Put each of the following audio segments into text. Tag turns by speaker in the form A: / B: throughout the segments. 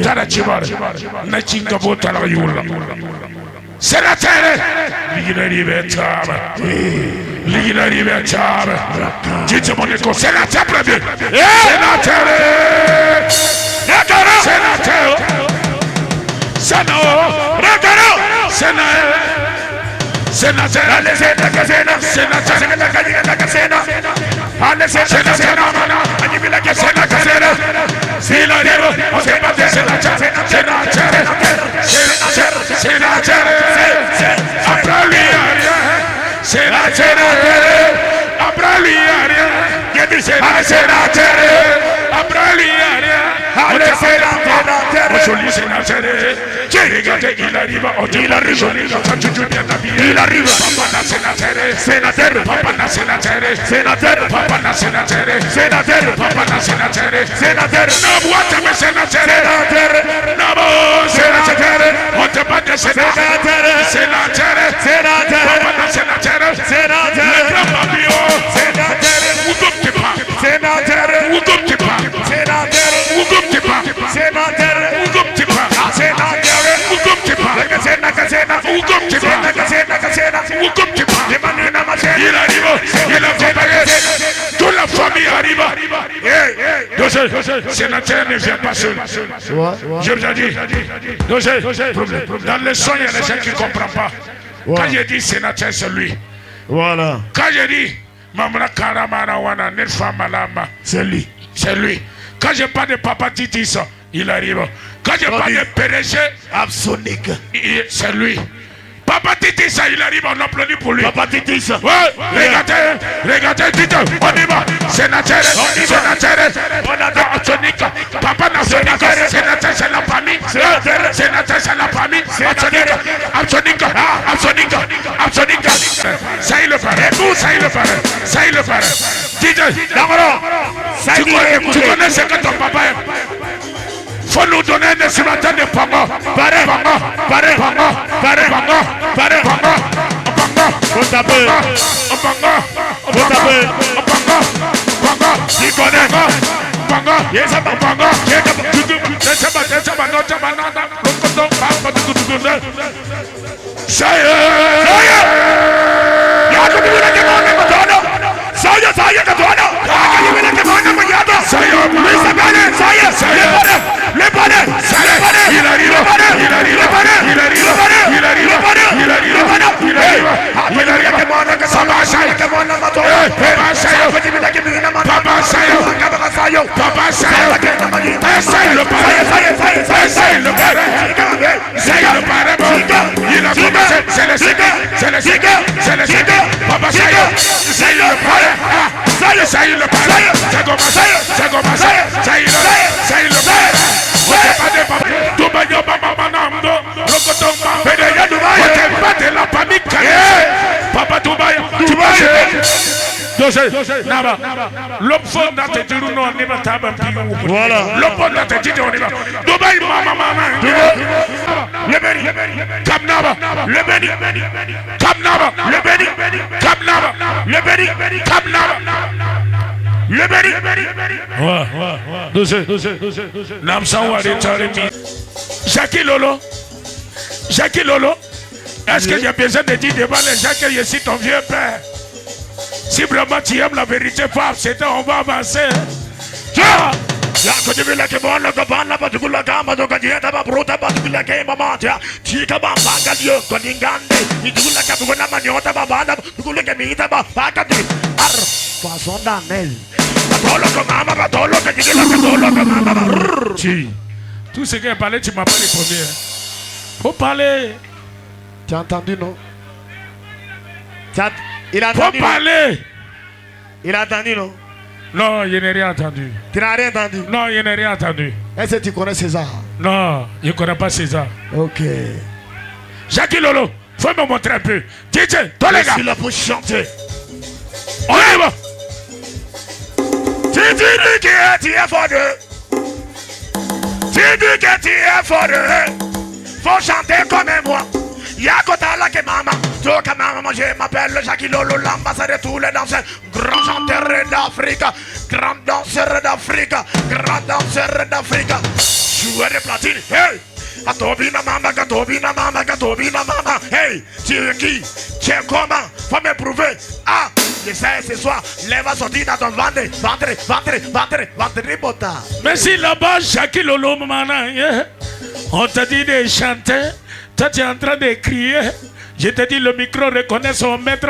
A: Tarachimar, Nachinga Botala Yula. Senatore, Ligina Chaba, Ligina Chaba, Chichomonico, Senatore, Senatore, Senatore, Senatore, toute la famille arrive. Sénateur ne vient pas seul. Je vous ai dit. Dans le son, il y a des gens qui ne comprennent pas. Quand j'ai dit sénateur, c'est lui.
B: Voilà.
A: Quand j'ai dit Mamra Karamarawana, Nelfamalama, c'est lui. C'est lui. Quand je parle de Papa Titis, il arrive. Quand je parle de PDG,
B: Absonique,
A: c'est lui. Papa Titis, il arrive, on applaudit pour lui.
B: Papa Titis.
A: Ouais, regardez, Tito, on y va. Sénateur, Absonique. Papa Nationika, sénateur, c'est la famille. Sénateur, c'est la famille. Absonique. Ça il le paraît. Tito, tu connais ce que ton papa est. Faut nous donner des cimentants de Pango. Tu connais voilà. Jackie Lolo, est-ce que j'ai besoin de dire devant les gens que je suis ton vieux père? Si vraiment tu aimes la vérité, on va avancer. Tout ce qui est parlé, tu m'as pas répondu. Faut parler.
B: Tu as entendu, non? Il a
A: entendu. Faut parler.
B: Il a entendu, non?
A: Non, je n'ai rien entendu.
B: Tu n'as rien entendu?
A: Non, je n'ai rien entendu.
B: Est-ce que tu connais César?
A: Non, je ne connais pas César.
B: Ok.
A: Jackie Lolo, faut me montrer un peu. DJ, toi les gars.
B: Je suis là pour chanter.
A: On y va.
B: Tu dis que tu es fort. Tu dis que tu es fort. Faut chanter comme moi. Yakota que maman, Toka maman, je m'appelle Jackie Lolo, l'ambassadeur de tous les danseurs, grand chanteur d'Afrique, grand danseur d'Afrique, grand danseur d'Afrique, joueur de platine, hey! Katobina mama, Katobina mama, Katobina mama, hey! Tu es qui? Tu es comment? Faut me prouver. Ah! J'essaie ce soir, lève à sortir dans ton ventre, bota.
A: Mais si là-bas, Jackie Lolo, on t'a dit de chanter, toi tu es en train de crier. Je te dis, le micro reconnaît son maître.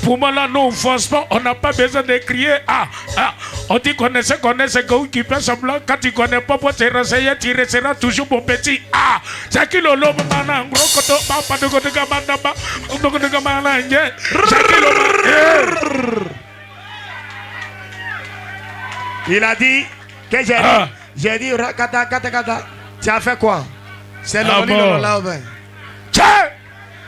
A: Pour moi là, nous on force pas, on n'a pas besoin de crier. On dit qu'on essaie que qui fait semblant. Quand tu connais pas pour te renseigner, tu resteras toujours mon petit. Jackie Lolo, gros koto, papa de koto gamanda, de gamanda, Jackie Lolo.
B: Il a dit que j'ai dit, kata. Tu as fait quoi? C'est le là.
A: Tiens,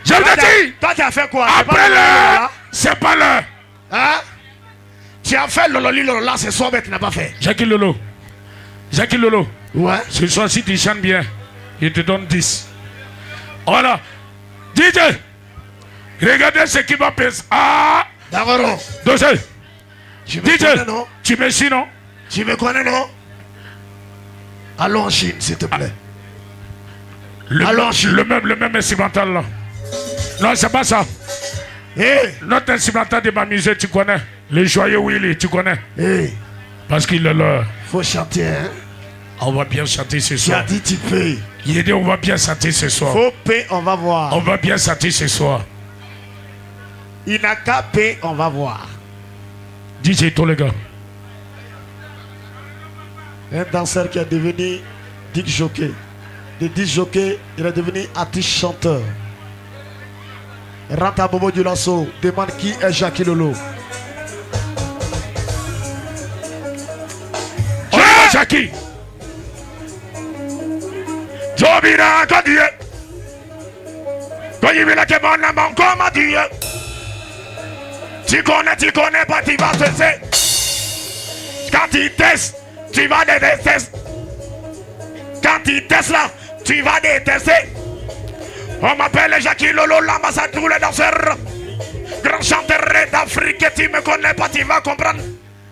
A: je le dis.
B: Toi, tu as fait quoi?
A: Après l'heure, c'est pas l'heure.
B: Hein? Tu as fait le là ce soir, mais tu n'as pas fait.
A: Jackie Lolo.
B: Ouais.
A: Ce soir, si tu chantes bien, il te donne 10. Voilà. DJ, regardez ce qui va passer.
B: D'accord.
A: Dosé.
B: Tu me connais, non?
A: Tu me suis, non?
B: Tu me connais, non? Allons en Chine, s'il te plaît.
A: Le même instrumental là. Non, c'est pas ça. Notre instrumental de ma musique, tu connais. Le joyeux Willy, tu connais. Parce qu'il est là.
B: Faut chanter, hein.
A: On va bien chanter ce soir.
B: Tu as dit tu payes.
A: Il a dit on va bien chanter ce soir.
B: Faut payer, on va voir.
A: On va bien chanter ce soir.
B: Il n'a qu'à payer, on va voir.
A: DJ, tous les gars.
B: Un danseur qui est devenu disc jockey. De disc jockey, il est devenu artiste chanteur. Rentre à Bobo du Lasso, demande qui est Jackie Lolo.
A: On va Jackie.
B: Jobina, quand Dieu. Quand il veut la kebon, la man, comment Dieu. Tu connais pas, tu vas tester. Quand il teste, tu vas détester. Quand il teste là, tu vas détester. On m'appelle Jackie Lolo, l'ambassadeur de tous les danseurs. Grand chanteur d'Afrique, tu me connais pas, tu vas comprendre.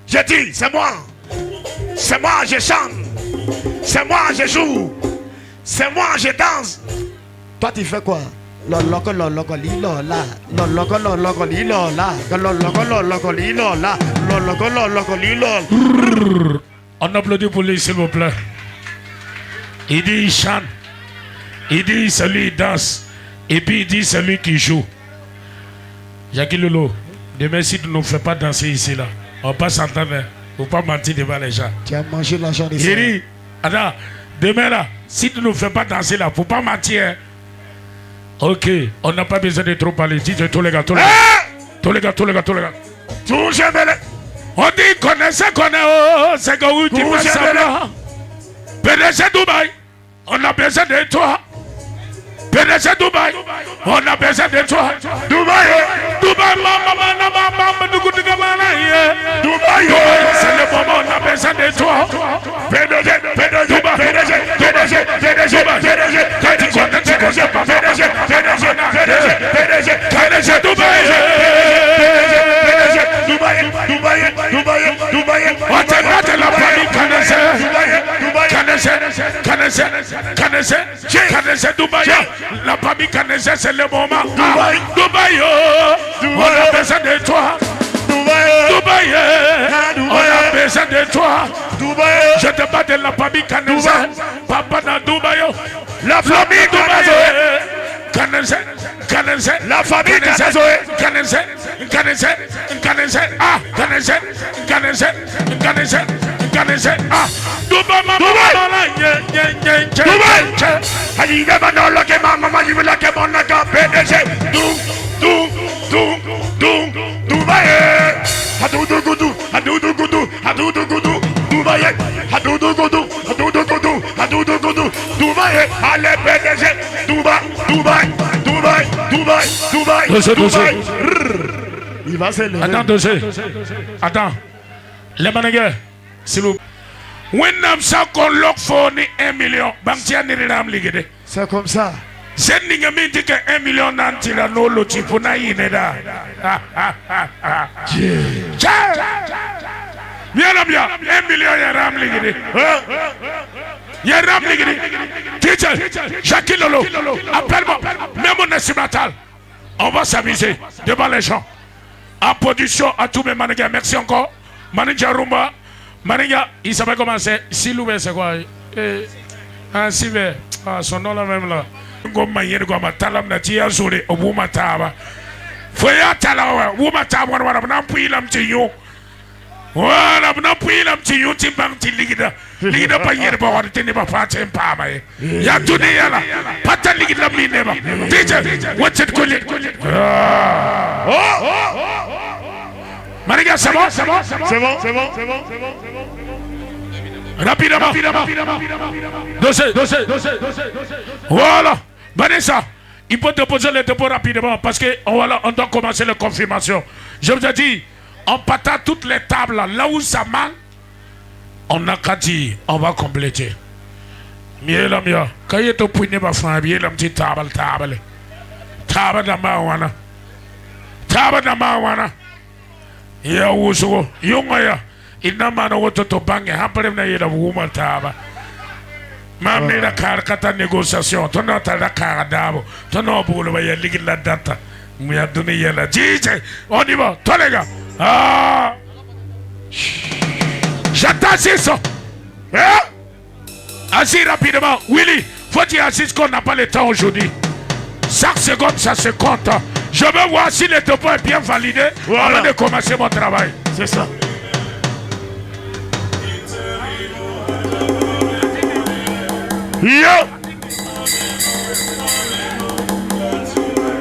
B: Je dis, c'est moi. C'est moi, je chante. C'est moi, je joue. C'est moi, je danse. Toi, tu fais quoi?
A: On applaudit pour lui, s'il vous plaît. Il dit il chante. Il dit celui qui danse. Et puis il dit celui qui joue. Jackie Lolo, demain si tu ne nous fais pas danser ici là, on va pas s'entendre. Il ne faut pas mentir devant les gens.
B: Tu as mangé l'argent ici.
A: Il dit, attends, demain là, si tu ne nous fais pas danser là, il ne faut pas mentir. Ok, on n'a pas besoin de trop parler. Dis tous les gars, tous les gars. Tous les gars.
B: Tout jamais.
A: On dit connaissez, c'est que où tu fais semblant. PDG Dubaï, on a besoin de toi. PDG Dubaï, on a besoin de toi. Dubaï, c'est le moment, on a besoin de toi. PDG, la famille Kanese, c'est le moment. Dubaï, on a besoin de toi. Dubaï, on a besoin de toi. Je te bats de la famille Kanese. Papa dans Dubaï, la famille Kanese. La famille Kanese.
B: Il va se lever.
A: Attends, dossier. Attends. Les managers, s'il vous plaît. When I'm so qu'on lock for 1 million,
B: c'est comme ça.
A: Sending a meeting 1 million until a no lotipuna in it. Yalabia, 1 million Ramling. Yaramling. Teacher, Jackie Lolo, appelle-moi, même mon national. On va s'amuser devant les gens. En production à tous mes managers. Merci encore. Manager Rumba. Manager, il s'appelle comment c'est? Siloué, c'est quoi? Ah, Sivé. Ah, son nom là même là. Goma yene goma talam na tia zole obuma taba. Foya talawa, wuma taba wana na puila mtinyo. Wala na puila mtinyo timbang tiligida. Ligida pa yene ba wana tene ba fate mpama ye. Ya tuni yala. Pata ligida mine ba. DJ, what's it kule? Maniga, c'est bon? Rapidement. Dossier. Voilà. Vanessa, il peut déposer les dépôts rapidement parce qu'on doit commencer la confirmation. Je vous ai dit, on partage toutes les tables là où ça manque. On n'a qu'à dire, on va compléter. Mieux la mieux. Quand il est au point de ma femme, il y a une petite table. Table de mawana. Ya wuso, yongaya. Inamana woto bange hampere na yeda wuma taba. Mamne na karkata négociation, tono ta karadabo, tono bolo ba ya ligi la data. Muya duni yela. DJ, on y va, toi les gars. Ah. J'attends ça. Hein? Assis rapidement. Willy, faut dire assis qu'on n'a pas le temps aujourd'hui. Chaque seconde, ça se compte. Je veux voir si le topo est bien validé avant de commencer mon travail.
B: C'est ça. Yo!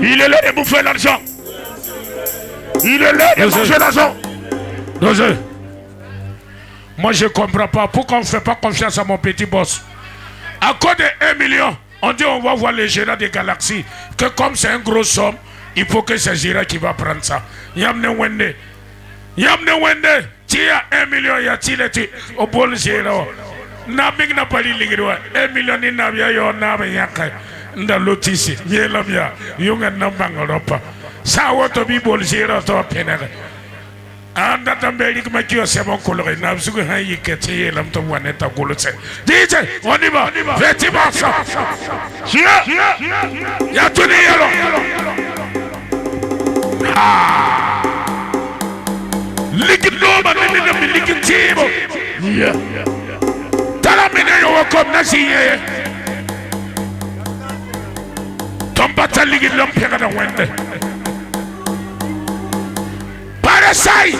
B: Il est là de bouffer l'argent. Il est là de bouffer l'argent.
A: Moi je comprends pas pourquoi on ne fait pas confiance à mon petit boss. À cause de 1 million, on dit on va voir les gérants des galaxies. Que comme c'est une grosse somme, il faut que c'est Gérard qui va prendre ça. Yamne Wende. Tu as 1 million, y a-t-il été au bon Gérard? Nabing n'a pas dit 1 million ni nabia yo nabe yakai. Nda lotisi. Yelamia. Yunga nambang Europa. Sa woto bi bol Gérard to penere. Anda tambeli kuma kio sebon kolore. Nabsugu hayi keti yelam to waneta golose. DJ, on y va. Faites ça. Ya tout dit yelo. Ah. Liquid loma nene liquid tibo.
B: Yeah.
A: Tala mene yo comme nasiye. Tombata liquid lom pega na wende. Parasai.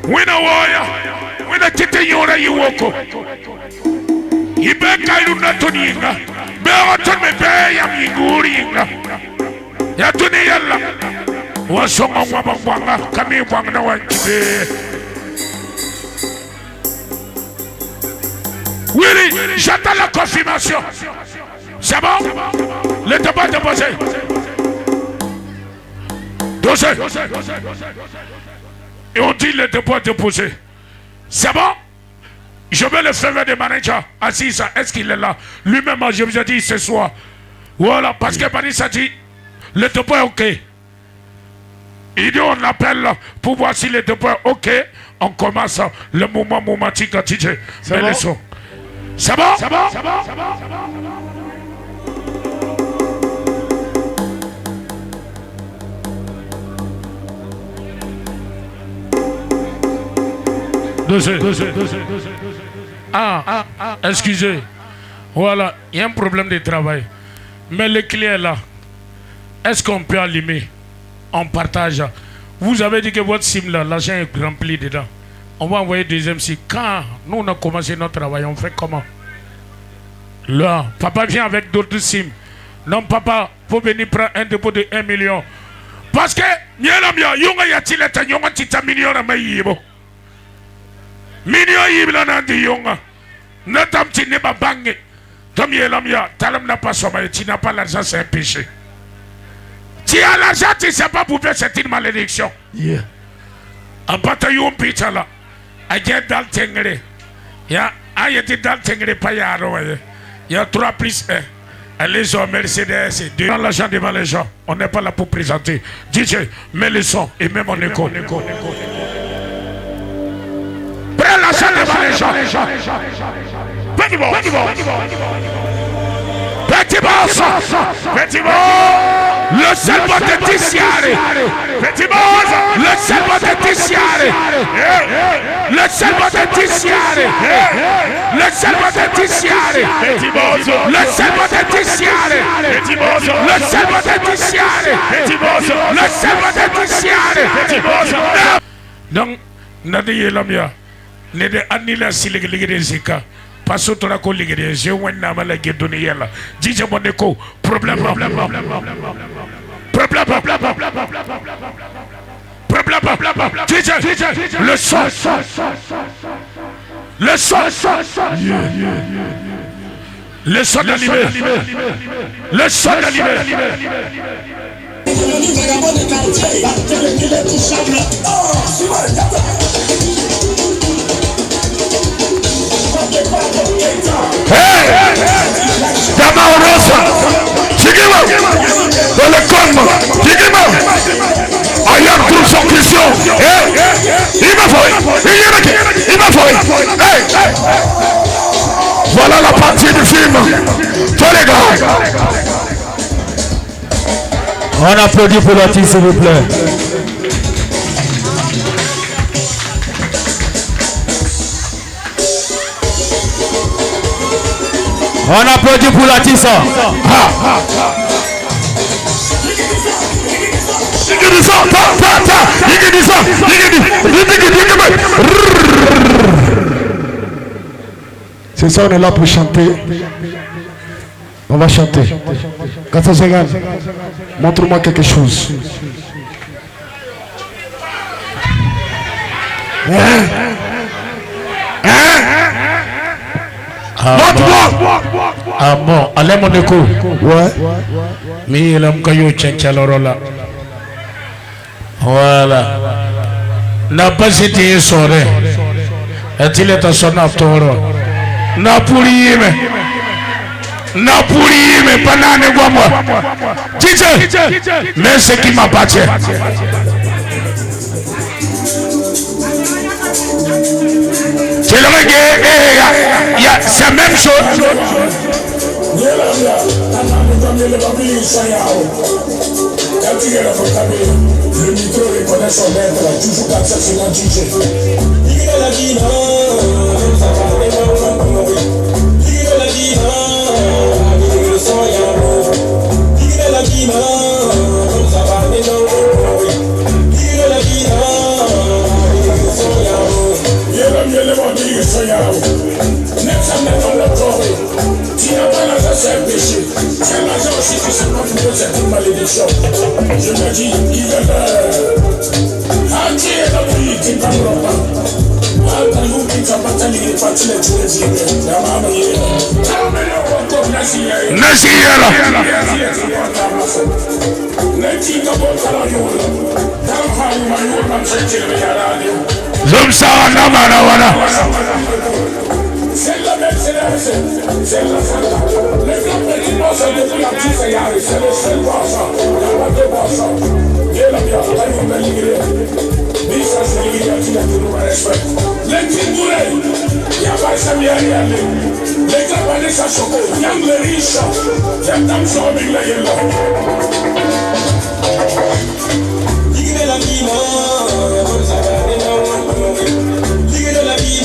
A: Wina woya. Wina tete yora yiwoko. Ibe kailu na toninga. Be oton me be ya miguringa. Ya tuni yalla. Wasonga wabanga kami wanga wanjibe. Willy, j'attends la confirmation. C'est bon? Le débat est déposé. Dossier. Et on dit le débat est déposé. C'est bon? Je veux le faveur des managers. Assis, est-ce qu'il est là? Lui-même, je vous ai dit ce soir. Voilà, parce que Vanessa dit le débat est OK. Il dit on appelle pour voir si le débat est OK. On commence le moment momentique à DJ. C'est bon? C'est bon? Excusez. Voilà, il y a un problème de travail. Mais le client est là. Est-ce qu'on peut allumer? On partage. Vous avez dit que votre SIM là, l'argent est rempli dedans. On va envoyer deuxième SIM. Quand nous on a commencé notre travail, on fait comment? Là, papa vient avec d'autres SIM. Non, papa, faut venir prendre un dépôt de 1 million. Parce que, yonga yatile ta yonga tita million na mayibo. Million yibla nandi yonga. Natam tine ba bange. Tom yelamia, talam n'a pas sommeil, tu n'as pas l'argent, c'est un péché. Tu as l'argent, tu ne sais pas pourquoi c'est une malédiction.
B: Yeah.
A: En bataillon pizza là. Aïe dans le tengere. Ya, aïe dans le tengere pas yaro. Il y a 3 plus 1. Allez au Mercedes. Durant l'argent devant les gens. On n'est pas là pour présenter. DJ, mets le son et mets mon écho. Prends l'argent devant les gens. Petit boss. Petit boss. Petit boss. Le seul mot de Tissiare. Petit boss. Le seul mot de Tissiare. Le seul mot de Tissiare. Le seul mot de Tissiare.
B: Petit boss.
A: Le seul mot de Tissiare.
B: Petit boss.
A: Le seul mot de Tissiare.
B: Petit boss.
A: Le seul mot de Tissiare.
B: Petit boss.
A: Donc, nade yelamia. Nede anila siliglige zika. Paso tora ko ligide je wenna mala gedoni yalla. Dije moneko problème. DJ, le son. Le son. Le son d'animé. Le son d'animé. Hey! Rosa! Seguimos! Dans le calme! Seguimos! Ailleurs trouve son Christian! Hey! Il va faire! Il va faire! Hey! Voilà la partie du film! Toi les gars!
C: On applaudit pour l'artiste s'il vous plaît. On applaudit pour l'artiste.
D: C'est ça, on est là pour chanter. On va chanter. Gata Zegan, montre-moi quelque chose.
A: Ah bon, allez mon écho.
D: Ouais.
A: Mais il aime que you change la. Voilà. N'a pas été soré. Est-il est à son acteur? N'a pour y mais pas n'en moi. DJ, mais ce qui m'appartient. C'est le reggae, c'est la même chose.
E: Le micro reconnaît son maître, toujours comme ça c'est la DJ. C'est un péché, c'est l'argent aussi qui se prend pour cette malédiction. Je me dis, il est l'heure. Atier la pluie qui ne parlera pas. Altanou qui t'a battu les parties les Tunisiens. La maman y est là.
A: Nasiela. Zumsa Namarawana.
E: C'est la Mercedes, c'est la Santa. Les grands petits boss depuis la petite Yari, c'est le seul boss. Il n'y a pas de boss. Il y a la bière, il y a une ligrée. Mais ça, c'est ligré, tu n'as plus de respect. Les petits bourrés, il n'y a pas ça bien rien. Les grands palais, ça choque. Il y a les riches. Il y a tant de gens avec la yellow. Ligré la vie, ligré la vie,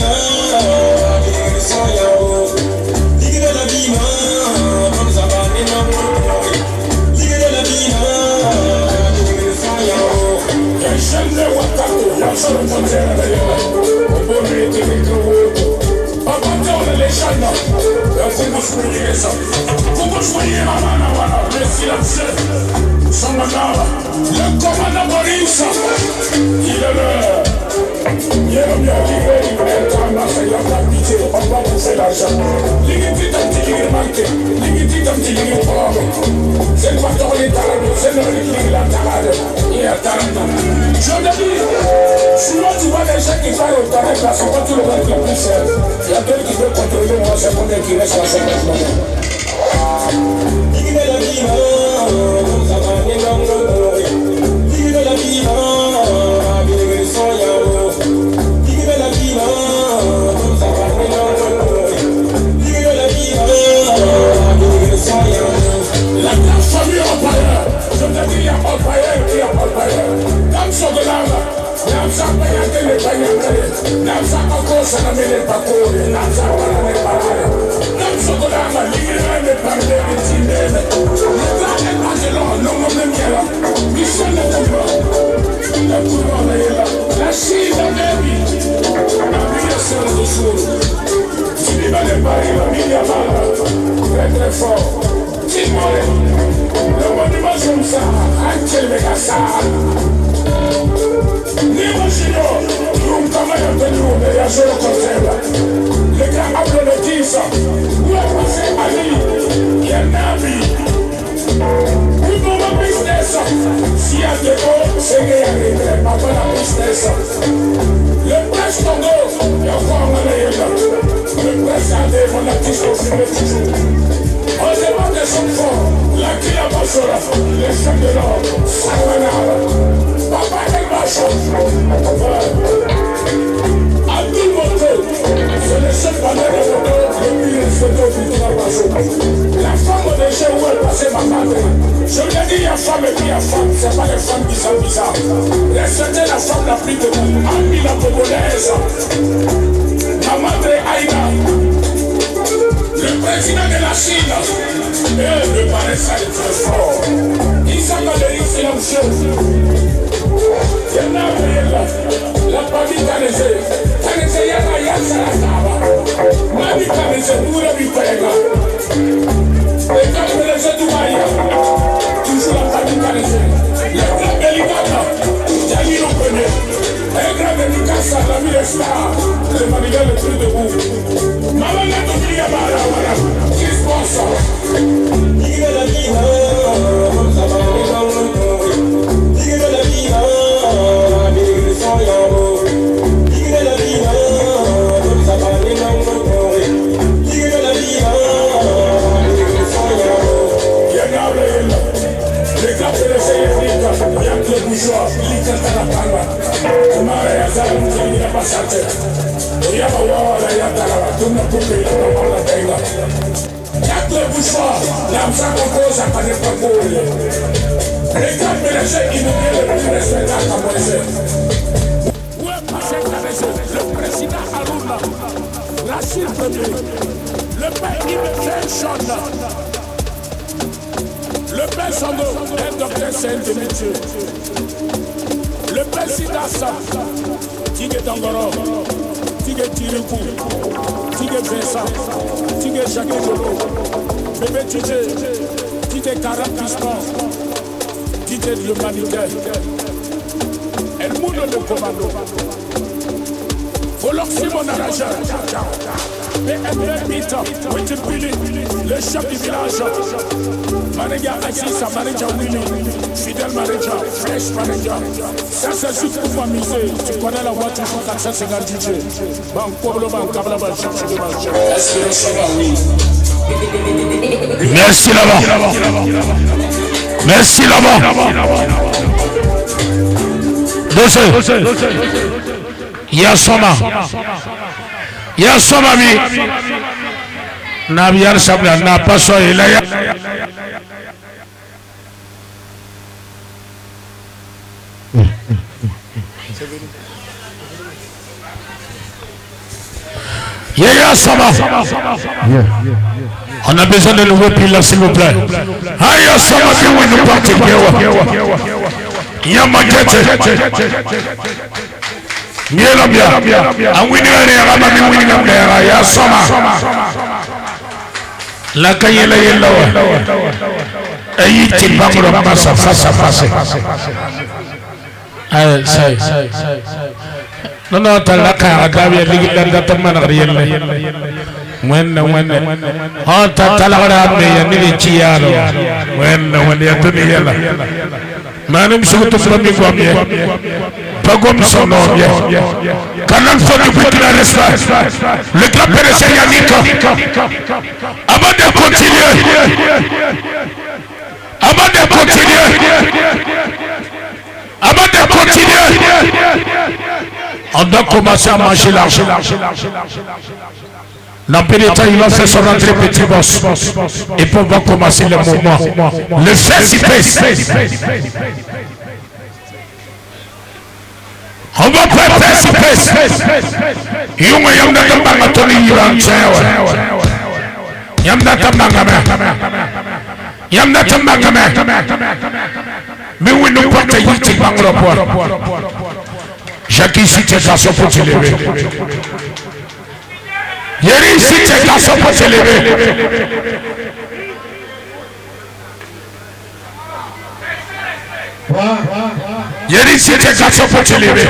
E: le commandant Boris, il est là. Il est bien livré, il est en train de pitié, on va bouffer l'argent. L'iguité d'un petit ligue manqué, l'iguité d'un petit ligue pauvre. C'est le patron des talents, c'est le ligue la talade. Il est à talent. Je te dis, souvent tu vois des gens qui parlent au talent, là, c'est pas tout le monde qui est plus cher. Il y a quelqu'un qui veut contrôler moi, c'est pour qui reste la 50 minutes.
C: Merci là-bas. Merci là-bas. Yasoma. Yasoma mi. Nabiar sabla na paso ilaya. Yasoma. On a besoin de nouveaux pilotes, s'il vous plaît. Aïe, ça m'a fait où nous partons. Yamakete. Miela bien. Awini rama mi wini ngara ya sama. La kayela yela wa. Ayi tibamro passa face. Ay sai. Non talaka agabe liganda tamana riyelle. When oh tatalagara me yamini chiaro when yatuni yala manum sukutu sami gwamye pagom sono Canal Fort du Burkina Faso, le grand PDG Yannick, avant de continuer, on doit commencer à manger l'argent. Dans peu de temps, il va faire son entrée petit boss. Et puis on va commencer le mouvement. Le face-to-face. On va faire face-to-face. Yunga yamda tambanga toni yiranchewa. Yamda tambanga me. Yamda tambanga me. Mais oui, nous portons yiti banglopo. Jacques ici, tu es garçon pour te lever. Yeri ici, tu es garçon pour te lever. Yeri ici, tu es garçon pour te lever.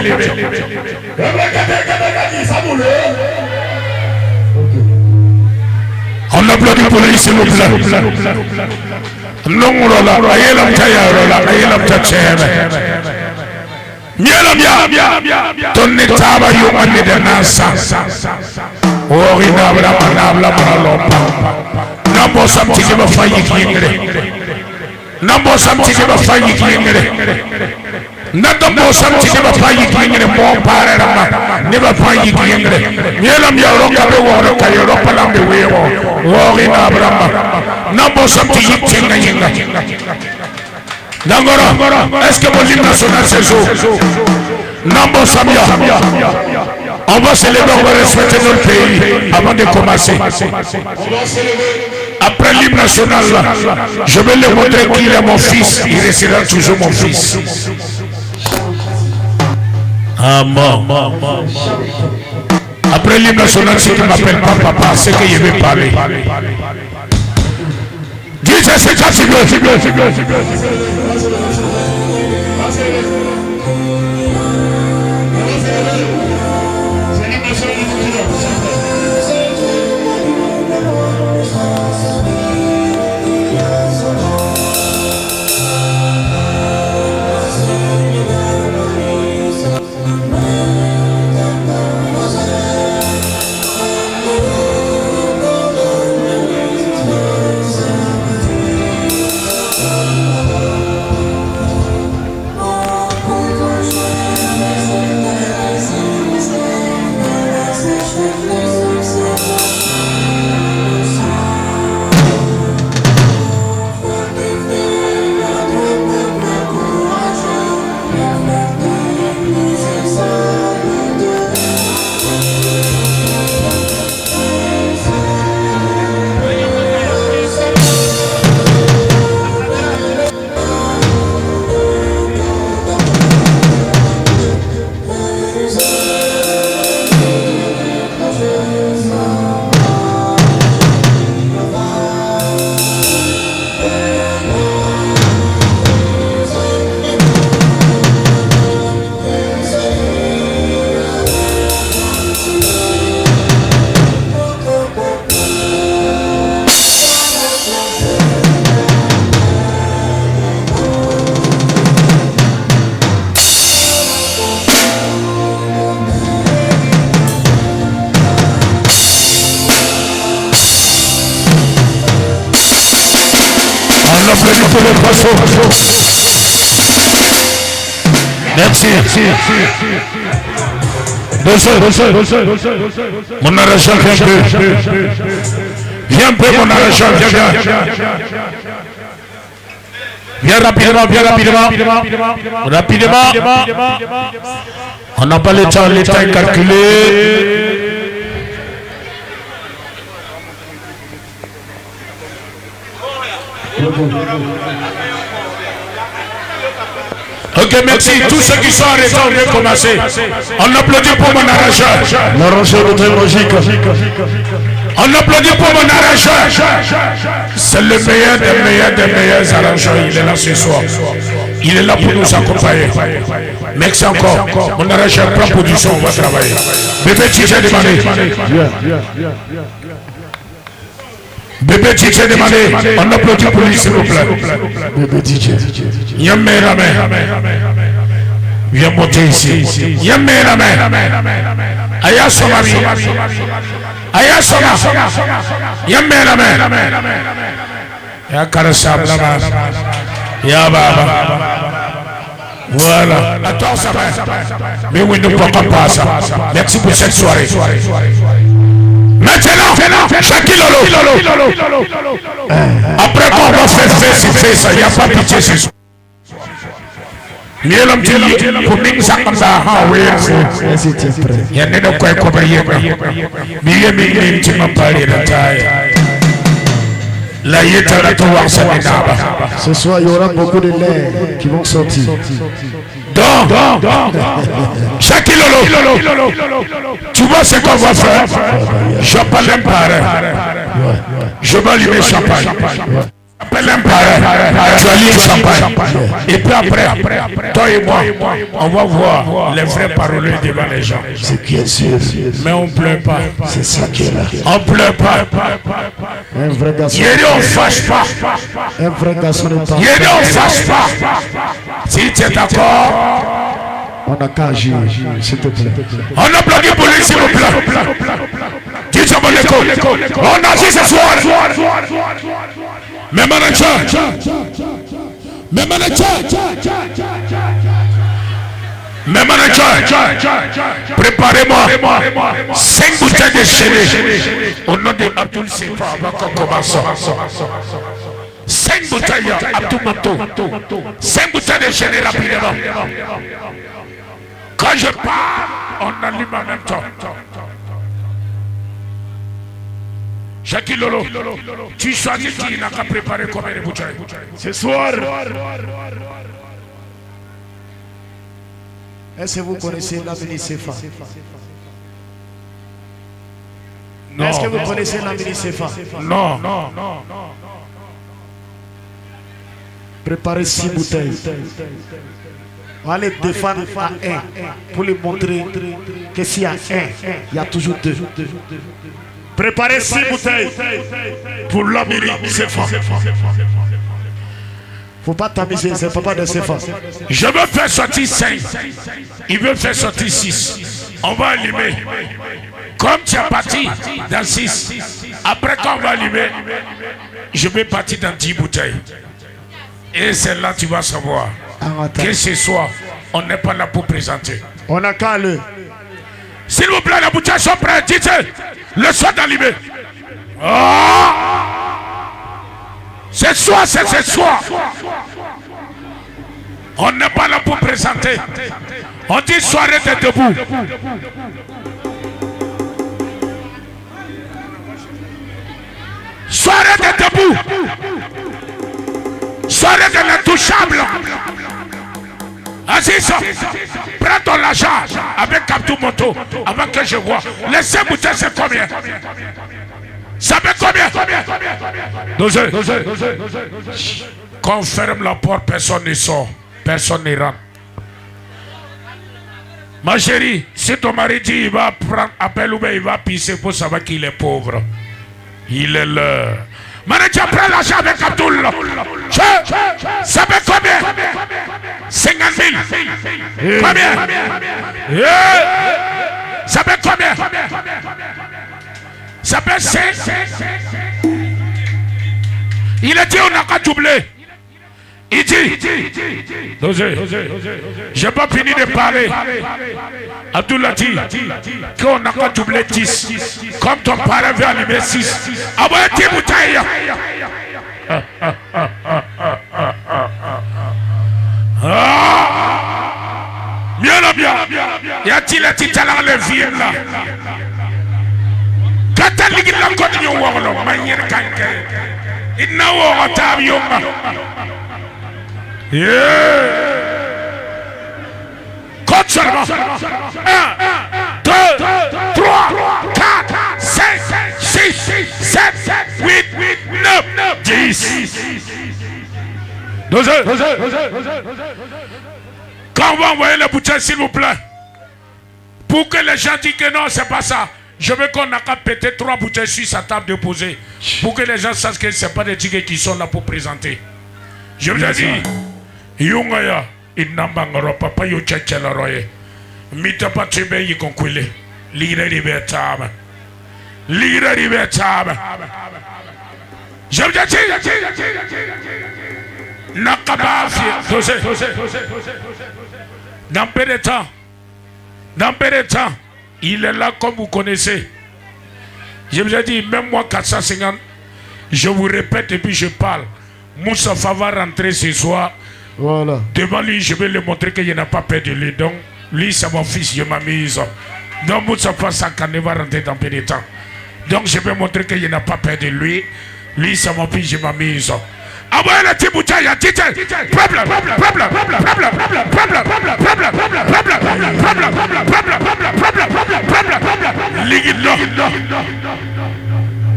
C: On applaudit pour lui, s'il vous plaît. Non, rola, ayelam taya rola, ayelam tacheme. Miela mia, tonne taba yumani de nasa. Ori nabla lopa. Nambo samti ke ba fayi kingre. Nambo samti ke ba fayi kingre. Nambo samti ke ba fayi kingre mo pare rama. Ne ba fayi kingre. Miela mia roka be woro ka Europa lambe wewo. Ori nabla. Nambo samti yinga yinga. Dangora, est-ce que mon hymne national c'est jour? Nambo Samia. On va célébrer, on va respecter notre pays avant de commencer. Après l'hymne national, je vais lui montrer qu'il est mon fils. Il restera toujours mon fils. Amen. Après l'hymne national, si tu ne m'appelles pas papa, c'est que je vais parler. Dieu, c'est ça, c'est bien. Merci. Mon argent, viens un peu, mon argent, viens rapidement. On n'a pas le temps, l'état est calculé. Ok, merci. Tous ceux qui sont arrêtés, on vient commencer. On applaudit pour mon arrangeur. L'arrangeur technologique. On applaudit pour mon arrangeur. C'est le meilleur des meilleurs arrangeurs. Il est là ce soir. Il est là pour nous accompagner. Merci encore. Mon arrangeur prend position, on va travailler. Bébé, tu t'es demandé. Bébé DJ demandé, on applaudit pour lui s'il vous plaît. Bébé DJ. Yamé Ramé. Viens monter ici. Yamé la main. Aya somami. Aya soma. Yamé la main. Ya karasam la main. Ya baba. Voilà. Attends ça va. Mais oui, nous ne pouvons pas ça. Merci pour cette soirée. Maintenant, Shakilolo. Après qu'on va faire ça, il n'y a pas pitié ce soir. Lielam ti pour ning sakanda ha we ya ne da kwai ko baye ba mi ti ma pare da taille la yeta la to wax sa naba.
D: Ce soir il y aura beaucoup de lèvres qui vont sortir.
C: Donc Shakilolo, tu vois ce qu'on va faire? Je parle un parrain. Je vais allumer champagne. Appelle un parrain, tu allumes champagne. Et puis après, toi et moi, on va voir les vrais paroliers devant les gens.
D: C'est qui est sûr.
C: Mais on ne pleure pas.
D: C'est ça qui est là.
C: On ne pleure pas.
D: Un vrai garçon.
C: On ne fâche pas.
D: Un vrai garçon n'est pas.
C: On ne fâche pas. Si tu es d'accord,
D: on n'a qu'à agir, s'il te plaît.
C: on a bloqué pour lui, s'il vous plaît. On agit ce soir. Mes managers, préparez-moi 5 bouteilles de chéri au nom de Abdul Sefa avant qu'on commence. 5 bouteilles Abdul Manto, 5 bouteilles de chéri rapidement. Quand je pars, on allume en même temps. Shakilolo, tu choisis qui n'a qu'à préparer combien de bouteilles ce soir?
D: Est-ce que vous connaissez l'Amini Sefa?
C: Non.
D: Est-ce que vous connaissez l'Amini Sefa?
C: Non.
D: Préparez 6 bouteilles. On va les défendre à 1 pour lui montrer que s'il y a 1, il y a toujours 2.
B: Préparez 6 bouteilles pour l'Amini Sefa.
D: Faut pas t'amuser, c'est papa de Sefa.
C: Je veux faire sortir 5. Il veut faire sortir 6. On va allumer. Comme tu as parti dans 6, après quand on va allumer, je vais partir dans 10 bouteilles. Et c'est là que tu vas savoir que ce soir, on n'est pas là pour présenter.
D: On a qu'à le.
C: S'il vous plaît, les bouteilles sont prêtes. Dites le soir d'allumer. Ce soir, c'est ce soir. On n'est pas là pour présenter. On dit soirée de debout. Soirée de debout. Soirée de l'intouchable. Aziz, prends ton argent avec Abdou Moto avant que je vois. Les 5 bouteilles, c'est combien? Ça fait combien? 12. Quand on ferme la porte, personne ne sort. Personne ne rentre. Ma chérie, si ton mari dit il va prendre appel ou bien il va pisser pour savoir qu'il est pauvre, il est l'heure. Manager, prends l'argent avec Abdoul. Ça fait combien? 50 000. Combien? Ça fait combien? Ça fait 5. Il a dit on n'a qu'à doubler. Il dit, je n'ai pas fini de parler. Abdoul a dit qu'on n'a qu'à doubler 10. Comme ton parent veut allumer 6. Envoyez 10 bouteilles. Bien. Y a-t-il un petit talent le vieux là? Quand tu as dit que tu as dit compte seulement. 1, 2, 3, 4, 5, 6, 7, 8, 9, 10. 12. Quand on va envoyer les bouteilles, s'il vous plaît, pour que les gens disent que non, c'est pas ça. Je veux qu'on a qu'à péter 3 bouteilles sur sa table de poser. Pour que les gens sachent que ce n'est pas des tickets qui sont là pour présenter. Je vous ai dit, Yungaya,
A: Inambangoro papa yo chechela roye. Mita patribe yikonkwile. Lire ribetama. Lire ribetama. J'objectif. Nakabafi. Dans peu de temps. Dans peu de temps. Il est là comme vous connaissez. Je vous ai dit, même moi 450, je vous répète et puis je parle. Moussafa va rentrer ce soir.
D: Voilà.
A: Devant lui, je vais lui montrer qu'il n'a pas peur de lui. Donc, lui, c'est mon fils, je m'amuse. Donc, Moussafa Sakane va rentrer dans peu de temps. Donc, je vais montrer qu'il n'a pas peur de lui. Lui, c'est mon fils, je m'amuse. Envoyez le petit bouteille à Tite.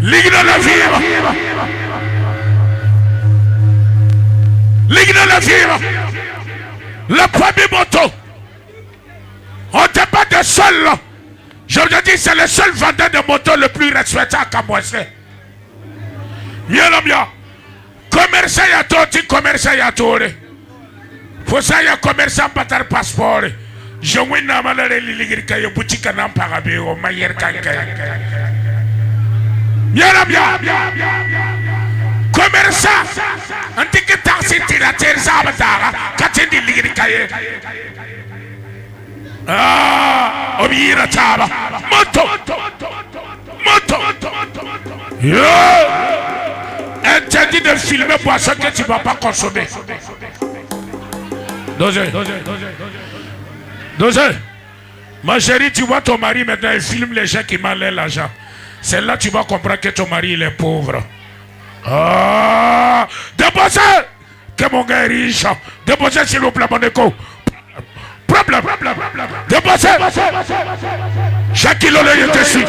A: Ligue dans la fibre. Ligue dans la fibre. Le premier moto. On ne pas de seul. Je vous dis, c'est le seul vendeur de moto le plus respectable qu'à moi. Bien le bien. Commerçant ya toti, commerçant ya tore. Faut ça ya commerçant patar passeport. Je win na malare liligir kayo boutique na parabe o mayer kanka. Bien la bien. Commerçant. Antique taxi tirateur sabata. Katendi liligir kayo. Ah, obira taba. Moto. Interdit de filmer boisson que tu ne vas pas consommer. Dosé. Ma chérie, tu vois ton mari maintenant, il filme les gens qui m'enlèvent l'argent. C'est là que tu vas comprendre que ton mari il est pauvre. Ah, déposez que mon gars est riche. Déposez s'il vous plaît, mon écho. Problème. Déposez. Chaque kilo de dessus.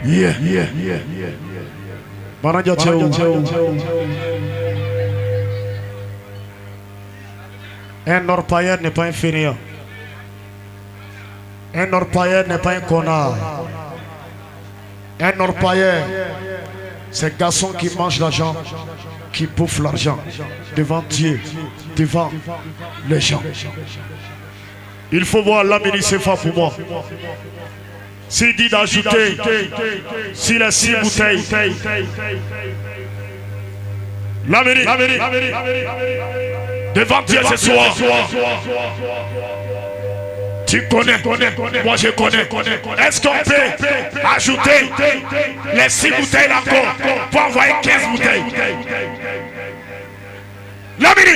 D: Yeah. Manager un orpailleur n'est pas un fainéant. Un orpailleur n'est pas un connard. Un orpailleur, c'est un garçon qui mange l'argent, qui bouffe l'argent devant Dieu, devant les gens. Il faut voir l'Amérique, c'est fort pour moi. S'il dit d'ajouter, s'il a 6 bouteilles, l'Amérique, devant Dieu ce soir, tu connais, moi je connais. Est-ce qu'on peut ajouter les 6 bouteilles encore pour envoyer 15 bouteilles? L'Amérique,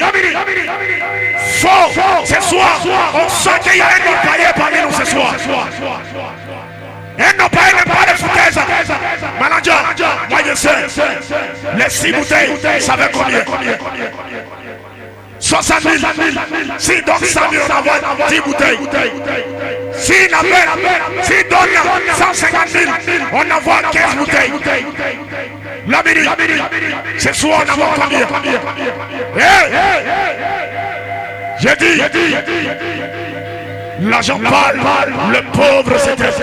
D: fort, ce soir, on sent qu'il y a un orpailleur parmi nous ce soir. Un orpailleur n'est pas de foutaise. Manager, moi je sais, les 6 bouteilles, ça veut combien? 60 000. S'il donne 100 000, on envoie 10 bouteilles. S'il donne 150 000, on envoie 15 bouteilles. L'Amérique, ce soir, on envoie combien? J'ai dit, l'argent parle, le pauvre c'était.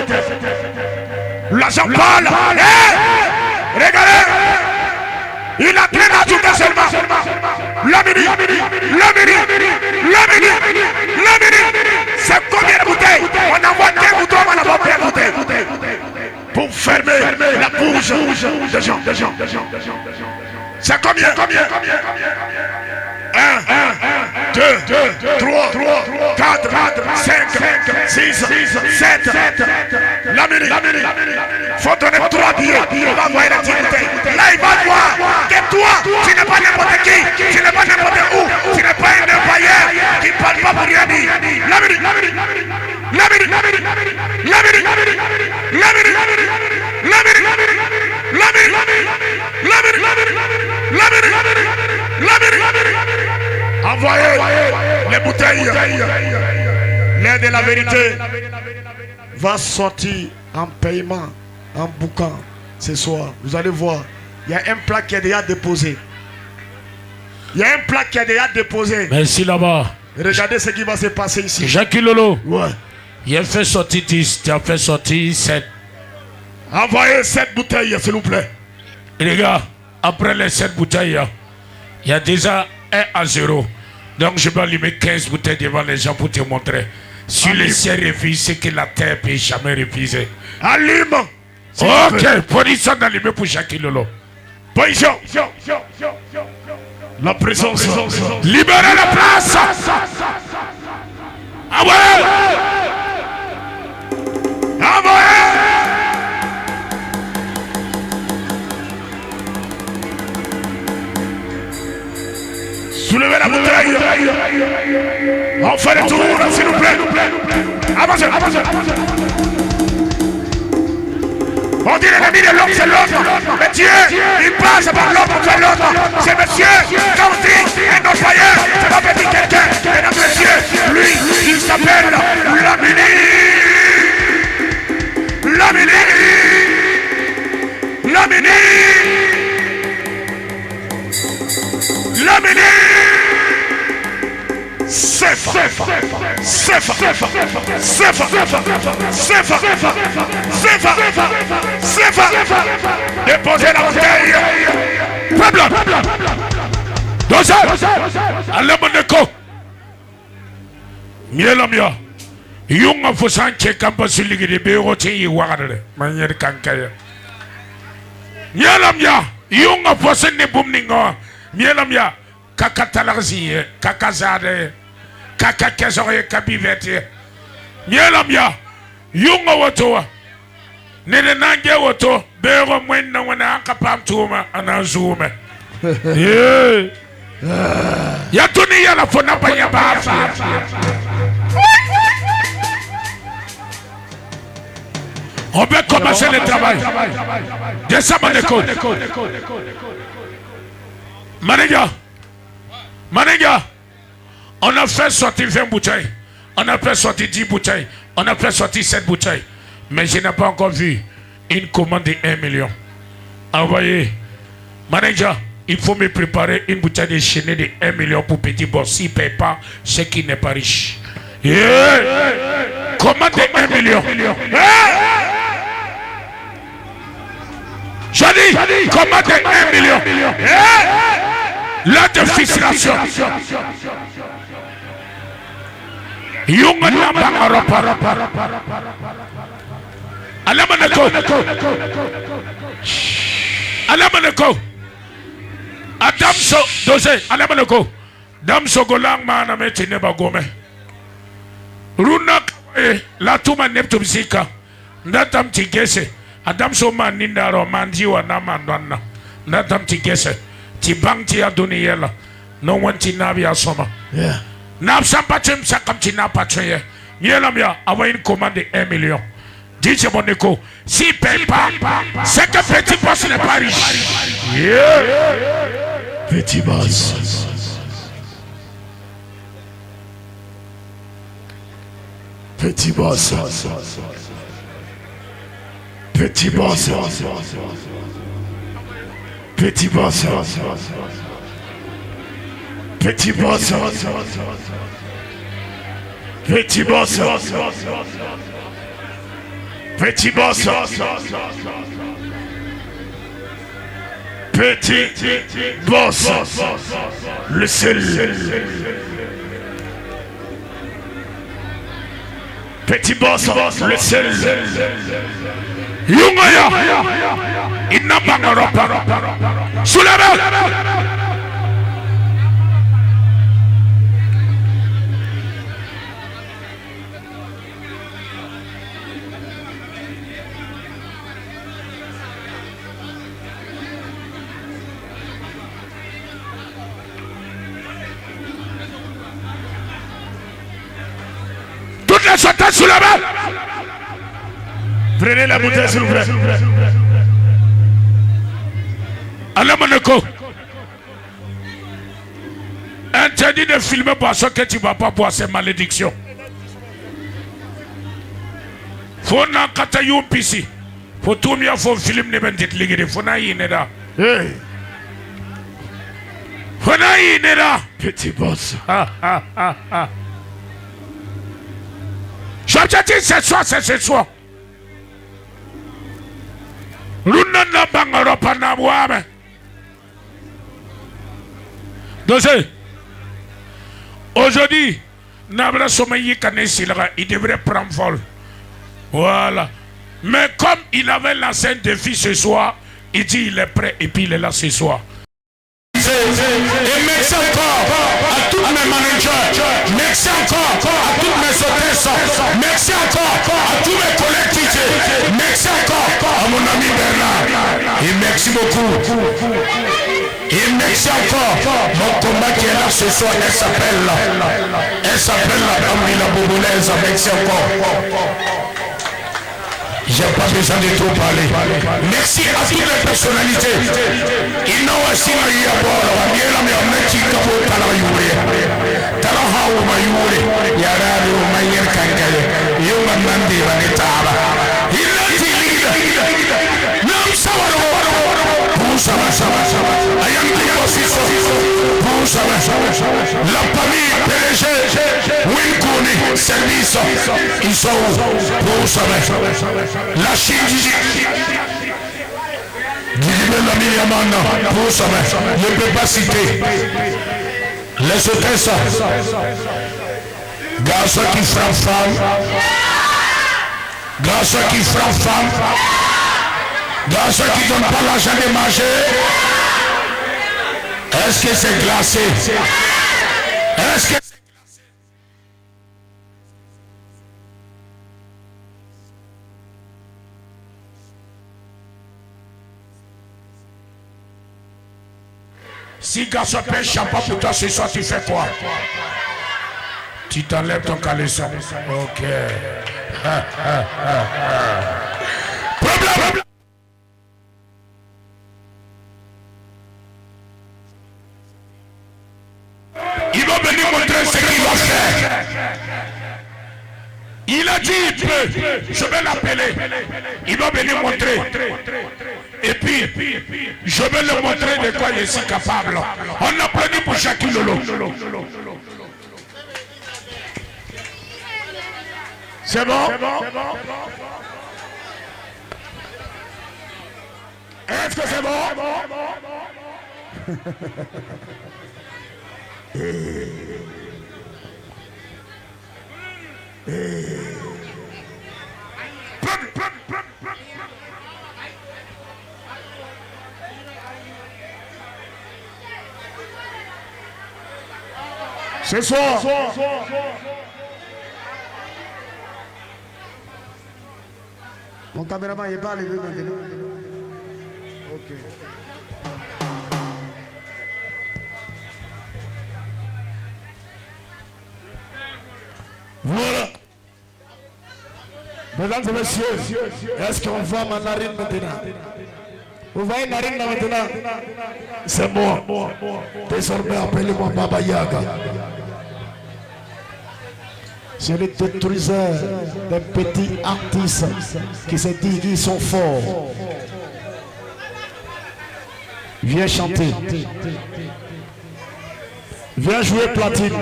D: L'argent parle. Regardez, il a plein d'ajouter seulement. L'Amérique, c'est combien de bouteilles? On envoie 15 bouteilles, on envoie 15 bouteilles. Pour fermer la bouche des gens. C'est combien? 1, 2, 3, 4, 5, 6, 7. L'Amérique, faut donner 3 billets. On va envoyer la 10 bouteilles. Là, il va voir que toi, tu n'es pas n'importe qui, tu n'es pas n'importe où, tu n'es pas un employeur qui ne parle pas pour rien dire. L'Amérique, envoyez les bouteilles. L'air de la vérité va sortir en paiement, en boucan ce soir. Vous allez voir, il y a un plat qui est déjà déposé.
A: Merci là-bas.
D: Regardez ce qui va se passer ici.
A: Jacques Lolo.
D: Ouais.
A: Il a fait sortir 10, tu as fait sortir 7.
B: Envoyez 7 bouteilles, s'il vous plaît.
A: Et les gars, après les 7 bouteilles, il y a déjà 1-0. Donc je vais allumer 15 bouteilles devant les gens pour te montrer. Si le ciel refuse, c'est que la terre ne peut jamais refuser.
B: Allume.
A: Ok, position d'allumer pour Jackie Lolo.
B: Position. La présence.
A: Libérez la place. Ah ouais.
B: Soulevez la bouteille. On fait le tour, s'il vous plaît. Avancez. On dit l'ennemi de l'homme, c'est l'autre. Mais Dieu, il passe par l'homme pour faire l'autre. C'est monsieur, quand on dit un autre païen, c'est pas petit quelqu'un. Mesdames et messieurs, lui, il s'appelle Lamini. Sefa. Déposez la bouteille.
A: Pablo. Dosa. Alamaneko. Mielamia. Yunga Fosanche Campasili de Beoti Wagare. Manier Kankaya. Mielamia. Yunga Fosene Bumningo. Mielamia. Kakatalazi. Kakazade. Kakakazore Kabivete. Mielamia. Yunga Watoa. Nene Nange Wato. Bero Mwena Wana Kapam Tuma. Anazume. Yeah. Yatuni Yala Fonapa Yabafa. On peut commencer le travail. Descends les côtes. Maniga, on a fait sortir 20 bouteilles. On a fait sortir 10 bouteilles. On a fait sortir 7 bouteilles. Mais je n'ai pas encore vu une commande de 1 million. Envoyez. Manager, il faut me préparer une bouteille de chenille de 1 million pour petit boss. S'il ne paye pas, c'est qu'il n'est pas riche. Yeah. Commande de 1 million. Je dis, commande de 1 million. La défiscilation. Yunga Namba Europa. Alamaneko. Adamso dosé. Alamaneko. Damso golang mana meti neba gome. Runa la tuma neptum sika. Ndatam tigese. Adamso man nindaro manjiwa na mandwana. Ndatam tigese. Tibang tia duniyela. No one tinabi asoma.
D: Yeah.
A: Napsampatim sakam tinapatye. Nielam ya awa une commande de 1 million. Dis Moneko, s'il ne paye pas, c'est que petit boss n'est pas riche. Yeah.
D: Petit boss. Petit boss. Petit boss. Petit boss. Petit boss. Petit boss. Petit boss. Petit boss. Le seul. Petit boss. Le seul.
A: Yungaya. Il n'a pas Europa. Sous la main. Toutes les sautettes sous la main.
B: Prenez la bouteille s'il vous plaît.
A: Alamaneko. Interdit de filmer pour ce que tu ne vas pas boire, c'est malédiction. Faut n'a qu'à y pisi. Faut tout bien faut film ne ben dit ligé. Faut n'a y neda.
D: Hey.
A: Faut n'a y neda.
D: Petit boss.
A: J'objectif c'est ce soir. Runa na bangaro panabouame. Dosé. Aujourd'hui, Nabra Somayi Kanesilera, il devrait prendre vol. Voilà. Mais comme il avait lancé un défi ce soir, il dit il est prêt et puis il est là ce soir.
C: Et merci encore à tous mes managers, merci encore à toutes mes hôtesses, merci encore à tous mes collègues teachers, merci encore à mon ami Bernard. Et merci beaucoup. Et merci encore mon combat qui est là ce soir, elle s'appelle la Bobolaise, merci encore. J'ai pas besoin de trop parler. Merci à toutes les personnalités. Il n'a aussi pas eu à boire. Il y a la meilleure qui a beau talayoure. Talahaou mayoure. Yara le mayer kangaye. Yoma mandi vanetaba. Il a dit non savaro. Poussa ma sama. Ayam aussi poussa ma sama. La famille PDG. Winkuni service. Ils sont poussa ma sama. La Chine, je ne peux pas citer les hôtesses, garçons qui frappent femme, garçons qui frappent femme, garçons qui ne donnent pas l'argent de manger. Est-ce que c'est glacé? Est-ce que si garçon pêche chapeau pour toi ce soir, tu fais quoi? Tu t'enlèves ton caleçon. Ok. Problème. Il va venir montrer ce qu'il va faire. Il a dit il peut. Je vais l'appeler. Il va venir montrer. Et puis, je vais le montrer de quoi je suis capable. On applaudit pour Jackie Lolo. C'est bon? Est-ce que c'est bon?
D: Ce soir, mon caméraman n'est pas levé maintenant. Ok.
C: Voilà. Mesdames et messieurs, est-ce qu'on voit ma narine maintenant? Vous voyez la narine maintenant? C'est moi. Désormais, appelez-moi Baba Yaga.
D: C'est le détruiseur des petits artistes qui se disent qu'ils sont forts. Viens chanter. Viens jouer platine.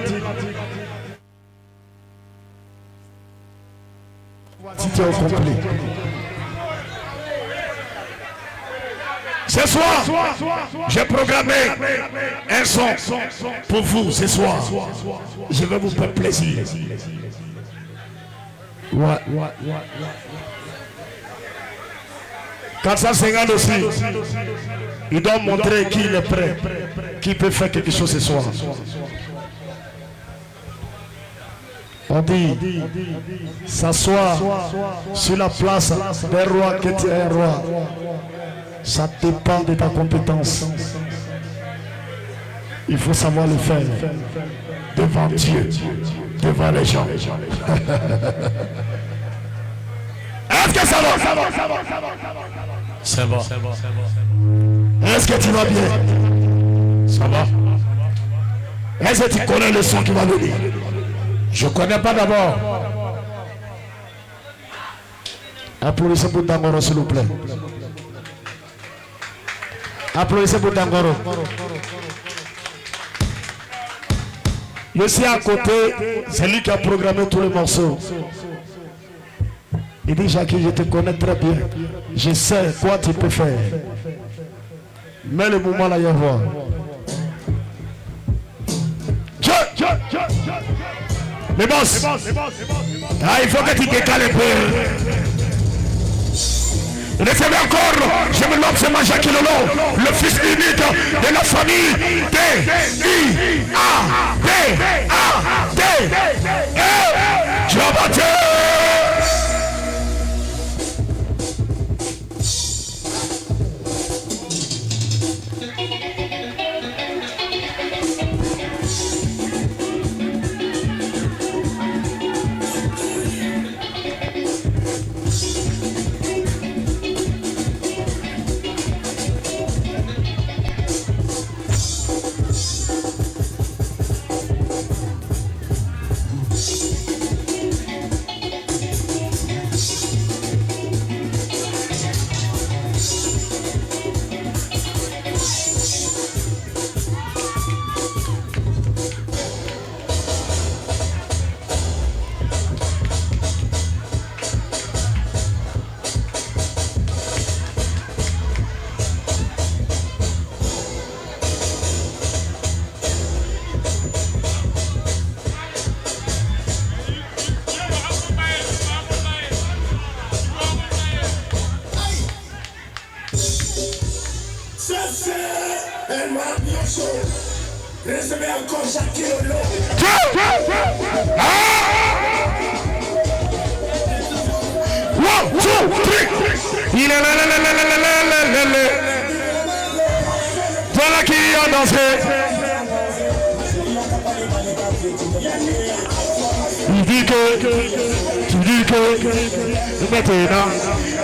D: Si tu es au complet.
C: Ce soir, j'ai programmé un son pour vous ce soir. Je vais vous faire plaisir.
D: Ouais. 450 aussi. Il doit montrer qui il est prêt, qui peut faire quelque chose ce soir. On dit, s'asseoir sur la place des rois que tu es un roi. Ça dépend de ta compétence. Il faut savoir le faire devant Dieu, devant les gens.
C: Est-ce que ça va? C'est bon.
D: Est-ce que tu vas bien?
C: Ça va.
D: Est-ce que tu connais le son qui va venir?
C: Je ne connais pas d'abord.
D: Applaudissez pour Dangoro, s'il vous plaît. Applaudissez pour Dangoro. Je suis à côté, c'est lui qui a programmé tous les morceaux. Il dit, Jackie, je te connais très bien. Je sais quoi tu peux faire. Mais le moment là, il y a voir.
C: Les boss. Ah, il faut que tu décales un peu. Recevez encore, je me nomme, c'est Jacques Lolo, le fils unique de la famille D-I-A-D-A-D. Jean-Baptiste.
E: Recevez encore Jacques Lolo.
C: One, two, three. Voilà qui a dansé. Il dit que, tu dis que, maintenant,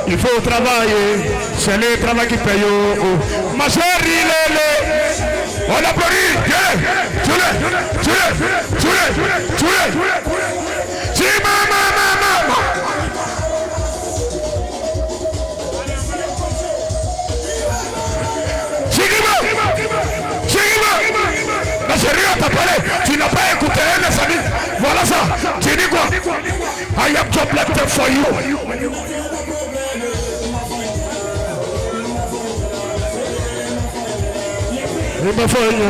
C: il faut travailler. C'est le travail qui paye. Ma chérie, on applaudit. Tu n'as pas écouté les amis. Voilà ça. Tu dis quoi? I have job left for you. Il me faut une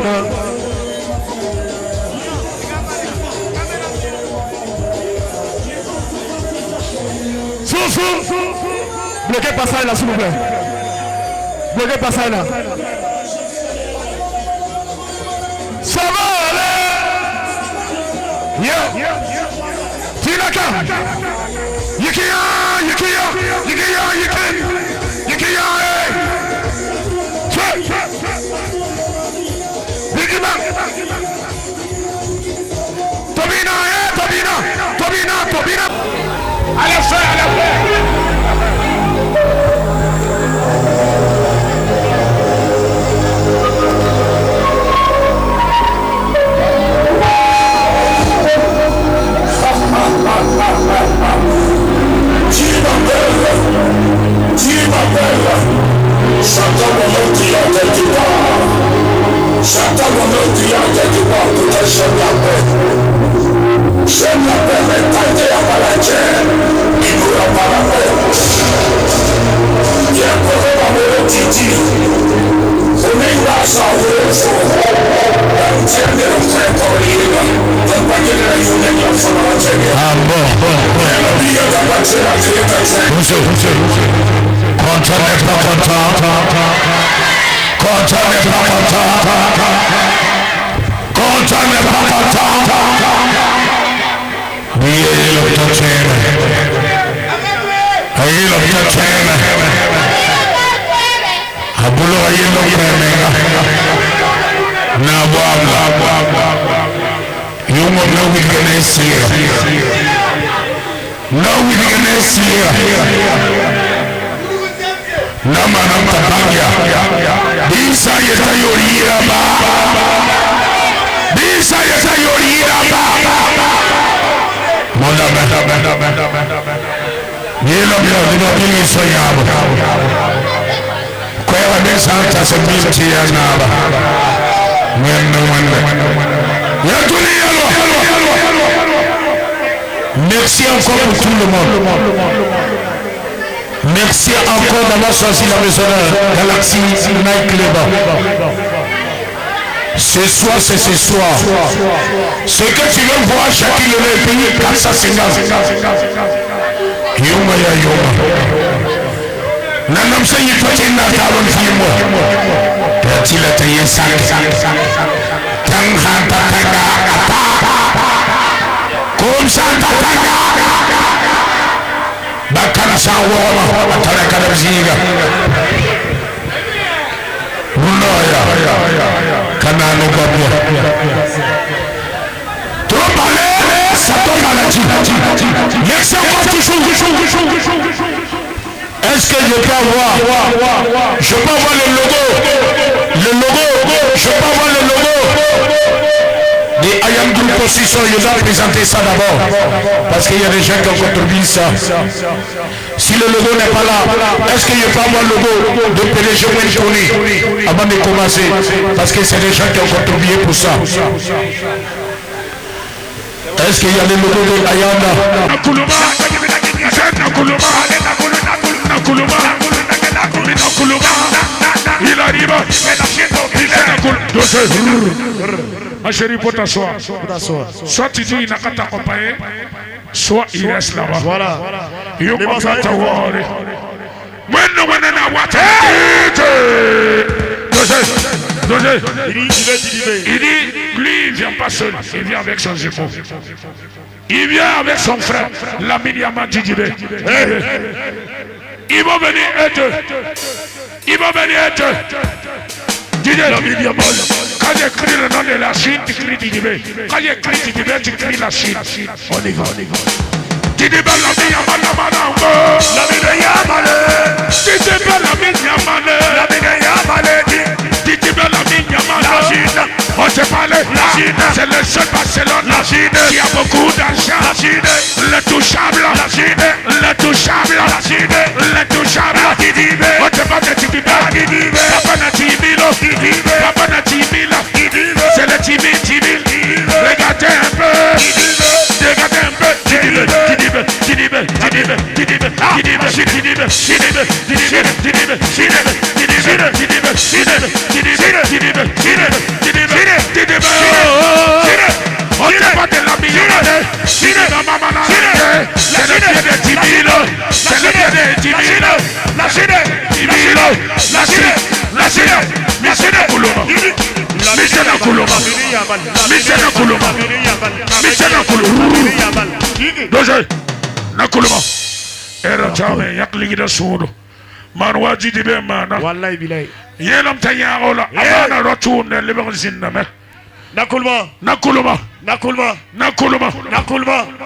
C: bloquez pas ça là s'il vous plaît. Bloquez pas ça là. Ça va aller. Tinaka. Yikia. Bigima. Tobina. Allez faire.
E: Tu m'appelles, j'entends mon nom qui a quelque part. J'entends mon nom qui a quelque part pour que j'aime la paix. J'aime la paix, mais tant qu'il n'y a pas la guerre, il n'y aura pas la paix. Viens pour ma mère Titi. On est là sans vous. Tiens, mais on fait pour l'île. On va dire la journée de la femme à la télé.
C: Ah bon. Content n'est pas content. Merci encore pour tout le monde. Merci encore d'avoir choisi la maison Galaxy Night Club. Ce soir, c'est ce soir. Ce que tu veux voir, chacun le pays, 450. Yoma ya yoma. Nanam se yifati na talon fimo. Tila taye sak. Tangha tanga ata. Kom santa tanga. Bakana sa woma, atara kana ziga. Bunoya. Kanano babia. Trop parler, ça tombe à la tue. Merci encore toujours. Est-ce que je peux avoir je peux avoir le logo, je peux avoir le logo de Ayam Group Position. Je dois présenter ça d'abord parce qu'il y a des gens qui ont contribué ça. Si le logo n'est pas là, est-ce qu'il y a pas le logo de PDG Wenchoni avant de commencer? Parce que c'est des gens qui ont contribué pour ça. Est-ce qu'il y a le logo de Ayanda?
A: Il arrive. Ma chérie, pour t'asseoir. Soit tu dis il n'a qu'à t'accompagner, soit il reste là-bas.
D: Voilà.
A: Il dit, lui, il vient pas seul, il vient avec son époux. Il vient avec son frère, l'ami Yaman Djidjibé. Ils vont venir être. Quand j'écris le nom de la Chine, tu cries Djidjibé. Quand j'écris Djidjibé, tu cries la Chine. On y va. Djidjibé, l'ami Yaman Namanango. L'ami de Yamale. Djidjibé, l'ami Yamale. L'ami de Yamale. Djidjibé, l'ami Yamale. La Chine. On te parle. La Chine. C'est le seul Barcelone. La Chine. Qui a beaucoup d'argent. La Chine. Le touchable. La Chine. Le touchable. La Chine. Le touchable. Djidjibé. On te parle de Djidjibé. Djidjibé. Papa n'a 10 000. Djidjibé. Papa n'a 10 000. Djidjibé. C'est le 10 000. Regardez un peu. Regardez un peu. Djidjibé. On ne pas de la millionnaire. C'est le pied de 10 000. C'est le pied de 10 000. La Chine. Era chame yakli da sudo manwa Djidjibé mana
D: Wallahi bilay.
A: yelam tanya ola abana rotun le be zinna me nakulma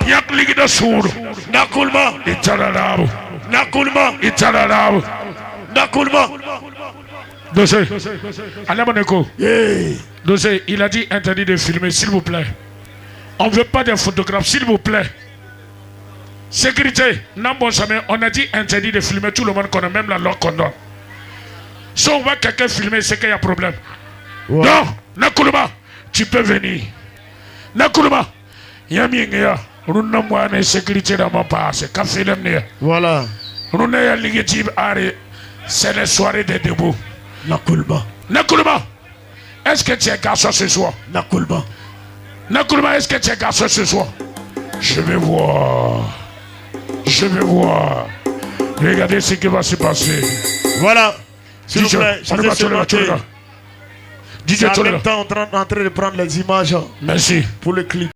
A: yakli da sudo nakulma Dosé Alamaneko Dosé, il a dit interdit de filmer, s'il vous plaît. On ne veut pas de photographes, s'il vous plaît. Sécurité, on a dit interdit de filmer, tout le monde connaît, même la loi condamne. Si on voit quelqu'un filmer, c'est qu'il y a problème. Ouais. Non, Nakuluma, tu peux venir. Nakuluma, Yamiya, nous n'avons pas de sécurité dans mon passé. Voilà. Nous n'avons pas de c'est les soirées de debout. Nakuluma, est-ce que tu es garçon ce soir? Nakuluma, est-ce que tu es garçon ce soir? Je vais voir. Regardez ce qui va se passer. Voilà. S'il vous plaît, en même temps, on est en train de prendre les images. Merci. Pour le clip.